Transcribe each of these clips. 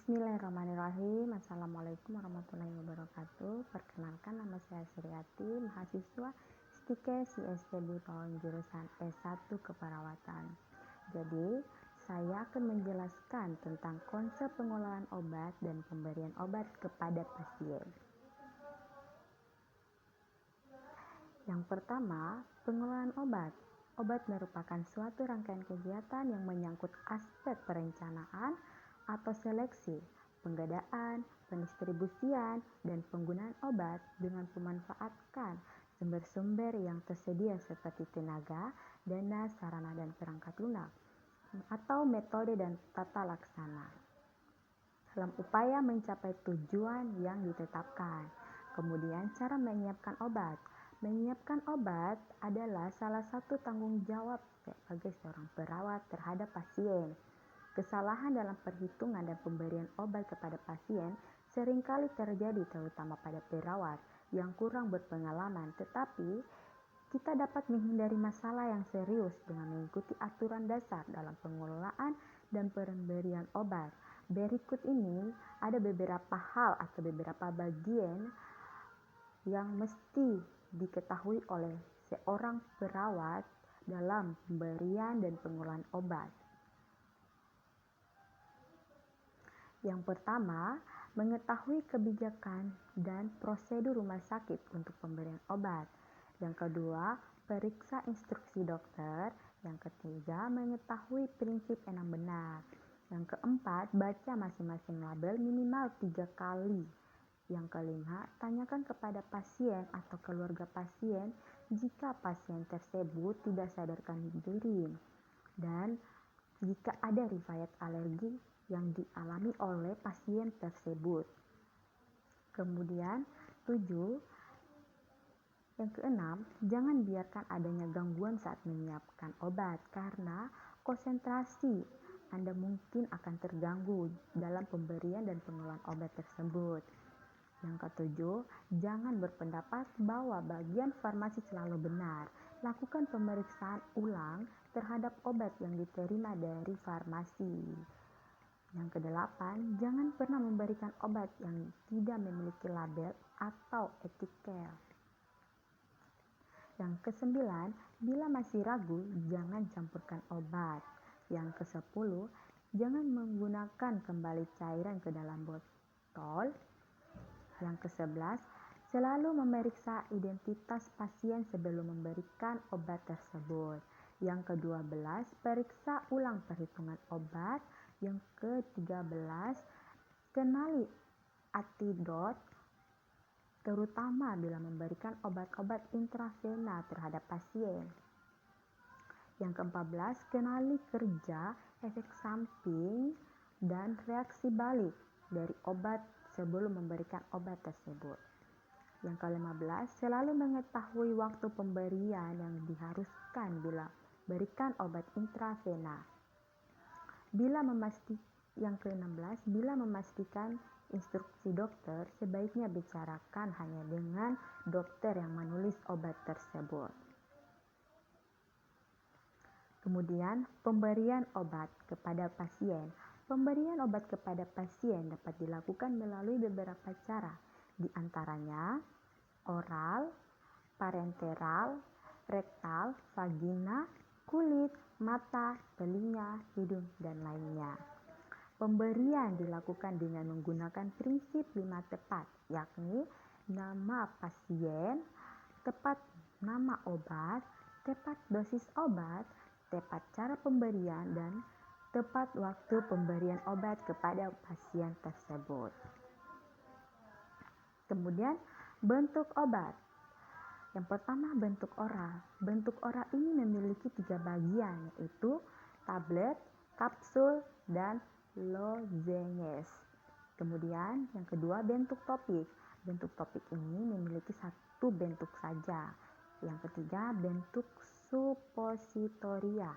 Bismillahirrahmanirrahim. Assalamualaikum warahmatullahi wabarakatuh. Perkenalkan, nama saya Suryati, mahasiswa STIKE STB tahun jurusan S1 Keperawatan. Jadi, saya akan menjelaskan tentang konsep pengolahan obat dan pemberian obat kepada pasien. Yang pertama, pengolahan obat. Obat merupakan suatu rangkaian kegiatan yang menyangkut aspek perencanaan atau seleksi, penggandaan, pendistribusian, dan penggunaan obat dengan memanfaatkan sumber-sumber yang tersedia seperti tenaga, dana, sarana, dan perangkat lunak, atau metode dan tata laksana dalam upaya mencapai tujuan yang ditetapkan. Kemudian, cara menyiapkan obat. Menyiapkan obat adalah salah satu tanggung jawab sebagai seorang perawat terhadap pasien. Kesalahan dalam perhitungan dan pemberian obat kepada pasien seringkali terjadi terutama pada perawat yang kurang berpengalaman, tetapi kita dapat menghindari masalah yang serius dengan mengikuti aturan dasar dalam pengelolaan dan pemberian obat. Berikut ini ada beberapa hal atau beberapa bagian yang mesti diketahui oleh seorang perawat dalam pemberian dan pengolahan obat. Yang pertama, mengetahui kebijakan dan prosedur rumah sakit untuk pemberian obat. Yang kedua, periksa instruksi dokter. Yang ketiga, mengetahui prinsip yang benar. Yang keempat, baca masing-masing label minimal 3 kali. Yang kelima, tanyakan kepada pasien atau keluarga pasien jika pasien tersebut tidak sadarkan diri. Dan jika ada riwayat alergi yang dialami oleh pasien tersebut. Kemudian, 7. Yang keenam, jangan biarkan adanya gangguan saat menyiapkan obat karena konsentrasi Anda mungkin akan terganggu dalam pemberian dan pengolahan obat tersebut. Yang ketujuh, jangan berpendapat bahwa bagian farmasi selalu benar. Lakukan pemeriksaan ulang terhadap obat yang diterima dari farmasi. Yang kedelapan, jangan pernah memberikan obat yang tidak memiliki label atau etiket. Yang kesembilan, bila masih ragu, jangan campurkan obat. Yang kesepuluh, jangan menggunakan kembali cairan ke dalam botol. Yang ke-11, selalu memeriksa identitas pasien sebelum memberikan obat tersebut. Yang ke-12, periksa ulang perhitungan obat. Yang ke-13, kenali antidot, terutama bila memberikan obat-obat intravena terhadap pasien. Yang ke-14, kenali kerja, efek samping, dan reaksi balik dari obat sebelum memberikan obat tersebut. Yang ke-15, selalu mengetahui waktu pemberian yang diharuskan bila berikan obat intravena. Yang ke-16, bila memastikan instruksi dokter, sebaiknya bicarakan hanya dengan dokter yang menulis obat tersebut. Kemudian, pemberian obat kepada pasien. Pemberian obat kepada pasien dapat dilakukan melalui beberapa cara, di antaranya oral, parenteral, rektal, vagina, kulit, mata, telinga, hidung, dan lainnya. Pemberian dilakukan dengan menggunakan prinsip 5 tepat, yakni nama pasien, tepat nama obat, tepat dosis obat, tepat cara pemberian, dan tepat waktu pemberian obat kepada pasien tersebut. Kemudian, bentuk obat. Yang pertama, bentuk oral. Bentuk oral ini memiliki 3 bagian, yaitu tablet, kapsul, dan lozenges. Kemudian, yang kedua, bentuk topik. Bentuk topik ini memiliki 1 bentuk saja. Yang ketiga, bentuk supositoria.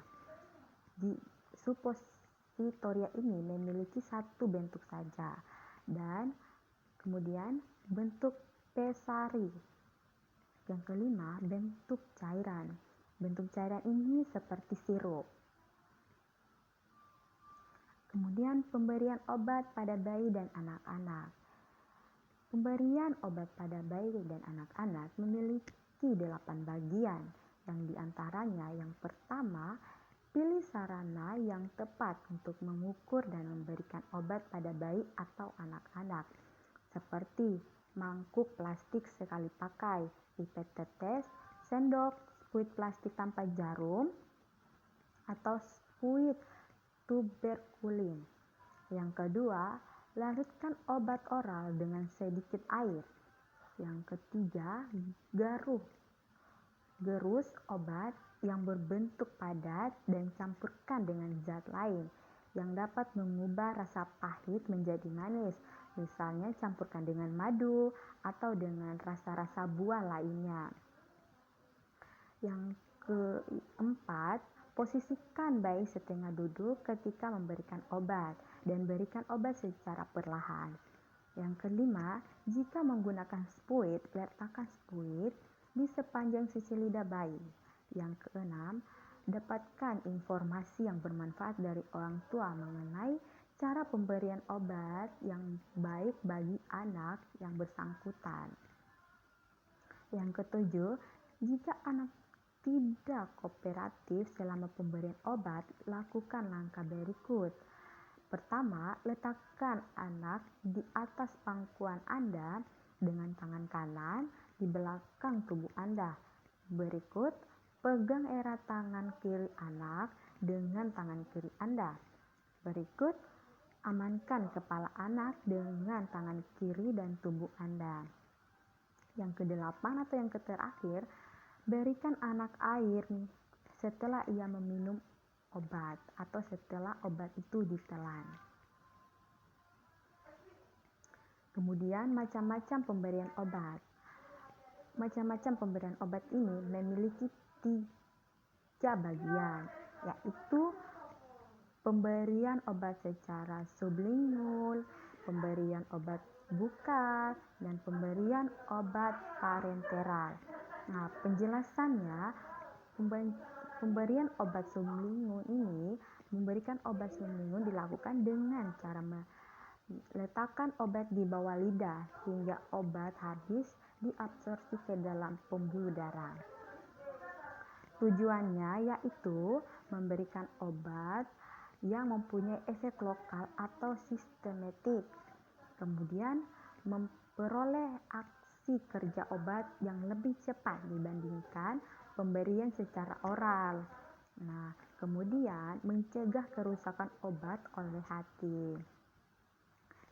Di supositoria ini memiliki 1 bentuk saja. Dan kemudian, bentuk pessary. Yang kelima, bentuk cairan. Bentuk cairan ini seperti sirup. Kemudian pemberian obat pada bayi dan anak-anak. Pemberian obat pada bayi dan anak-anak memiliki 8 bagian, yang diantaranya yang pertama, pilih sarana yang tepat untuk mengukur dan memberikan obat pada bayi atau anak-anak, seperti mangkuk plastik sekali pakai, pipet tetes, sendok, spuit plastik tanpa jarum, atau spuit tuberkulin. Yang kedua, larutkan obat oral dengan sedikit air. Yang ketiga, gerus obat yang berbentuk padat dan campurkan dengan zat lain yang dapat mengubah rasa pahit menjadi manis. Misalnya campurkan dengan madu atau dengan rasa-rasa buah lainnya. Yang keempat, posisikan bayi setengah duduk ketika memberikan obat dan berikan obat secara perlahan. Yang kelima, jika menggunakan spuit, letakkan spuit di sepanjang sisi lidah bayi. Yang keenam, dapatkan informasi yang bermanfaat dari orang tua mengenai cara pemberian obat yang baik bagi anak yang bersangkutan. Yang ketujuh, jika anak tidak kooperatif selama pemberian obat, lakukan langkah berikut. Pertama, letakkan anak di atas pangkuan Anda dengan tangan kanan di belakang tubuh Anda. Berikut, pegang erat tangan kiri anak dengan tangan kiri Anda. Berikut, amankan kepala anak dengan tangan kiri dan tubuh Anda. Yang kedelapan atau yang terakhir, berikan anak air setelah ia meminum obat atau setelah obat itu ditelan. Kemudian macam-macam pemberian obat. Macam-macam pemberian obat ini memiliki 3 bagian, yaitu pemberian obat secara sublingual, pemberian obat bukal, dan pemberian obat parenteral. Nah, penjelasannya, pemberian obat sublingual ini, memberikan obat sublingual dilakukan dengan cara meletakkan obat di bawah lidah hingga obat habis diabsorpsi ke dalam pembuluh darah. Tujuannya yaitu memberikan obat yang mempunyai efek lokal atau sistematik, kemudian memperoleh aksi kerja obat yang lebih cepat dibandingkan pemberian secara oral. Nah, kemudian mencegah kerusakan obat oleh hati.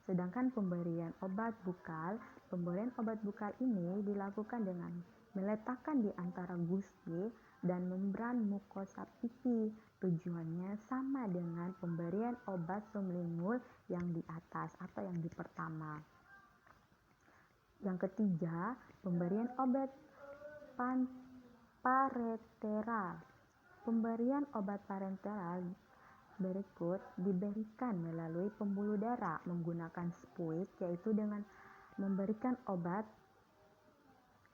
Sedangkan pemberian obat bukal ini dilakukan dengan meletakkan di antara gusi dan membran mukosa pipi. Tujuannya sama dengan pemberian obat sublingual yang di atas atau yang di pertama. Yang ketiga, pemberian obat parenteral. Pemberian obat parenteral berikut diberikan melalui pembuluh darah menggunakan spuit, yaitu dengan memberikan obat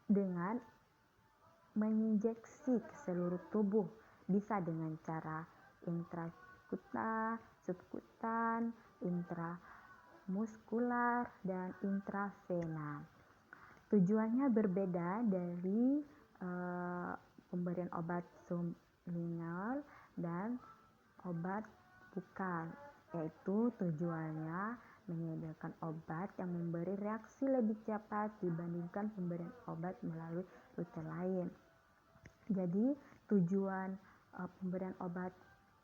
dengan menginjeksi ke seluruh tubuh, bisa dengan cara intrakutan, subkutan, intramuskular, dan intravena. Tujuannya berbeda dari pemberian obat sublingual dan obat bukal, yaitu tujuannya menyediakan obat yang memberi reaksi lebih cepat dibandingkan pemberian obat melalui rute lain. Jadi tujuan pemberian obat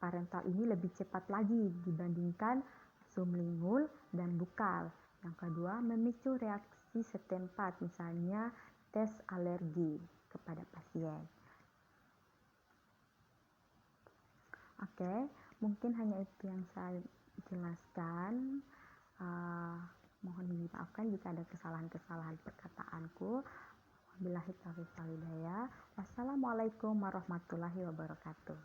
parental ini lebih cepat lagi dibandingkan sublingual dan bukal. Yang kedua, memicu reaksi setempat, misalnya tes alergi kepada pasien. Oke, mungkin hanya itu yang saya jelaskan. Mohon dimaafkan jika ada kesalahan-kesalahan perkataanku. Wabillahi taufiq wal hidayah. Wassalamualaikum warahmatullahi wabarakatuh.